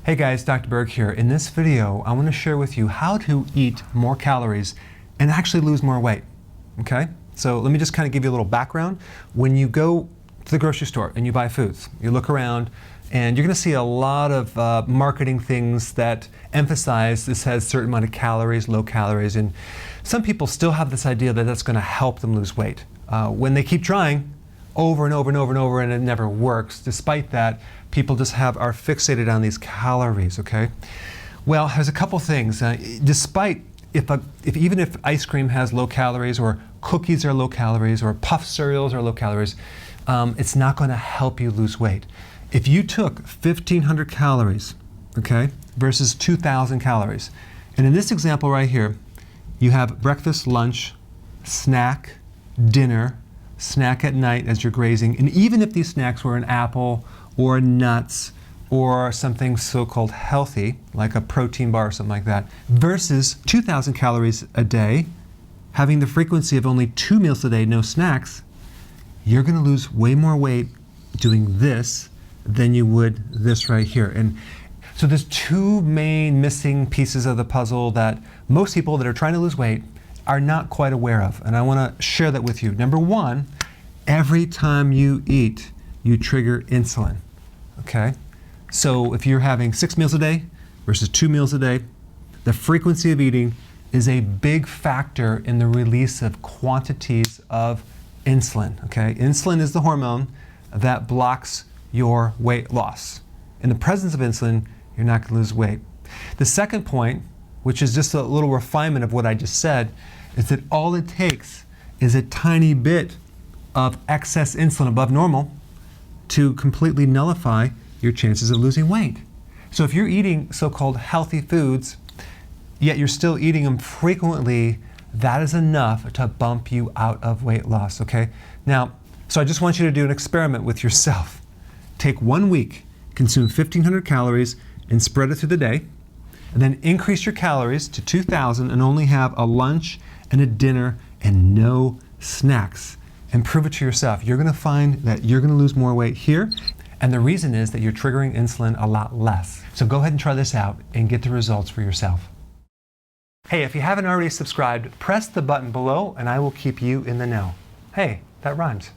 Hey guys, Dr. Berg here. In this video, I want to share with you how to eat more calories and actually lose more weight. Okay? So let me just kind of give you a little background. When you go to the grocery store and you buy foods, you look around and you're going to see a lot of marketing things that emphasize this has a certain amount of calories, low calories, and some people still have this idea that that's going to help them lose weight. When they keep trying over and over and over and over and it never works, despite that, people just are fixated on these calories, okay? Well, there's a couple things. Despite even if ice cream has low calories or cookies are low calories or puff cereals are low calories, it's not going to help you lose weight. If you took 1,500 calories, okay, versus 2,000 calories, and in this example right here, you have breakfast, lunch, snack, dinner, snack at night as you're grazing, and even if these snacks were an apple or nuts or something so-called healthy, like a protein bar or something like that, versus 2,000 calories a day, having the frequency of only 2 meals a day, no snacks, you're going to lose way more weight doing this than you would this right here. And so there's two main missing pieces of the puzzle that most people that are trying to lose weight are not quite aware of, and I want to share that with you. Number one, every time you eat, you trigger insulin, okay? So if you're having 6 meals a day versus 2 meals a day, the frequency of eating is a big factor in the release of quantities of insulin, okay? Insulin is the hormone that blocks your weight loss. In the presence of insulin, you're not going to lose weight. The second point, which is just a little refinement of what I just said, is that all it takes is a tiny bit of excess insulin above normal to completely nullify your chances of losing weight. So if you're eating so-called healthy foods, yet you're still eating them frequently, that is enough to bump you out of weight loss, okay? Now, so I just want you to do an experiment with yourself. Take 1 week, consume 1,500 calories, and spread it through the day, and then increase your calories to 2,000 and only have a lunch and a dinner and no snacks. And prove it to yourself. You're going to find that you're going to lose more weight here, and the reason is that you're triggering insulin a lot less. So go ahead and try this out and get the results for yourself. Hey, if you haven't already subscribed, press the button below and I will keep you in the know. Hey, that rhymes.